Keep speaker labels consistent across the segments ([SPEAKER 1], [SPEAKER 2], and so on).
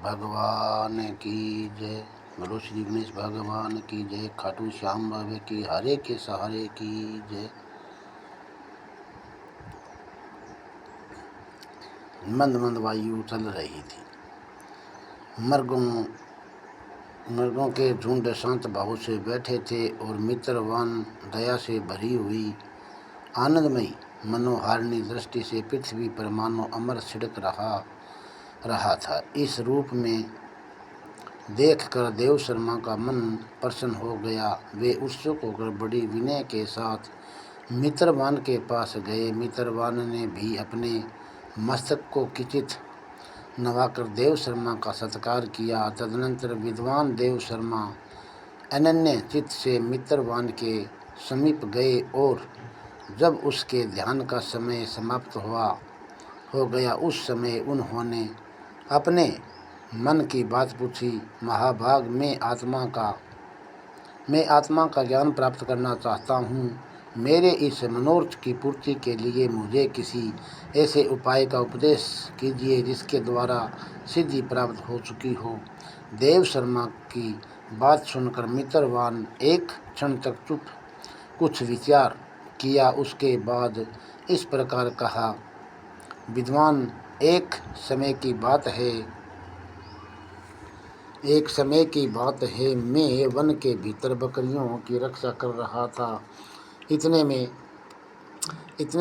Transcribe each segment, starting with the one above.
[SPEAKER 1] भगवान की जय। बोलो श्री गणेश भगवान की जय। खाटू श्याम बाबे की हरे के सहारे की जय। मंद मंद वायु चल रही थी। मृगों के झुंड शांत भाव से बैठे थे और मित्रवान दया से भरी हुई आनंदमयी मनोहारिणी दृष्टि से पृथ्वी पर मानो अमर छिड़क रहा था। इस रूप में देखकर देव शर्मा का मन प्रसन्न हो गया। वे उत्सुक होकर बड़ी विनय के साथ मित्रवान के पास गए। मित्रवान ने भी अपने मस्तक को किंचित नवाकर देव शर्मा का सत्कार किया। तदनंतर विद्वान देव शर्मा अनन्य चित्त से मित्रवान के समीप गए और जब उसके ध्यान का समय समाप्त हो गया, उस समय उन्होंने अपने मन की बात पूछी। महाभाग, मैं आत्मा का ज्ञान प्राप्त करना चाहता हूँ। मेरे इस मनोरथ की पूर्ति के लिए मुझे किसी ऐसे उपाय का उपदेश कीजिए जिसके द्वारा सिद्धि प्राप्त हो चुकी हो। देव शर्मा की बात सुनकर मित्रवान एक क्षण तक चुप कुछ विचार किया। उसके बाद इस प्रकार कहा, विद्वान, एक समय की बात है, मैं वन के भीतर बकरियों की रक्षा कर रहा था। इतने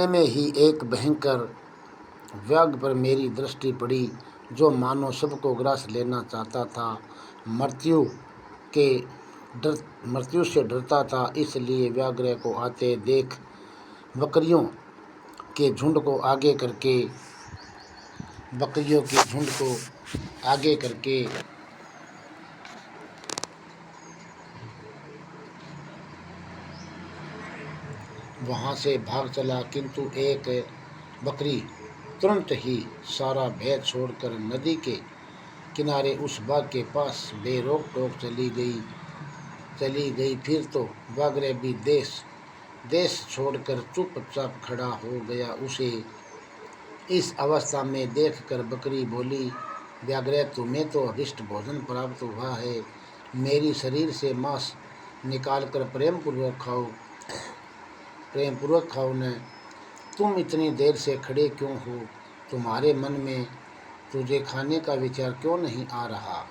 [SPEAKER 1] में ही एक भयंकर व्याघ्र पर मेरी दृष्टि पड़ी, जो मानो सबको ग्रास लेना चाहता था। मृत्यु से डरता था, इसलिए व्याघ्र को आते देख बकरियों के झुंड को आगे करके वहां से भाग चला। किंतु एक बकरी तुरंत ही सारा भय छोड़कर नदी के किनारे उस बाघ के पास बेरोक टोक चली गई। फिर तो व्याघ्र भी देश छोड़कर चुपचाप खड़ा हो गया। उसे इस अवस्था में देखकर बकरी बोली, व्याघ्र, तुम्हें तो अभिष्ट भोजन प्राप्त हुआ है। मेरी शरीर से मांस निकालकर प्रेम पूर्वक खाओ न। तुम इतनी देर से खड़े क्यों हो? तुम्हारे मन में तुझे खाने का विचार क्यों नहीं आ रहा?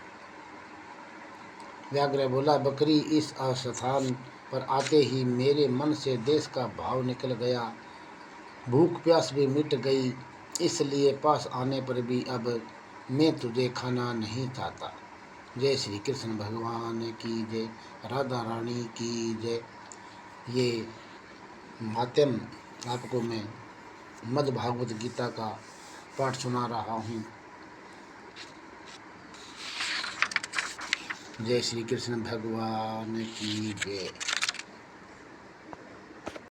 [SPEAKER 1] व्याघ्र बोला, बकरी, इस स्थान पर आते ही मेरे मन से देश का भाव निकल गया। भूख प्यास भी मिट गई, इसलिए पास आने पर भी अब मैं तुझे खाना नहीं चाहता। जय श्री कृष्ण भगवान की जय। राधा रानी की जय। ये माध्यम आपको मैं मद् भागवत गीता का पाठ सुना रहा हूँ। जय श्री कृष्ण भगवान की जय।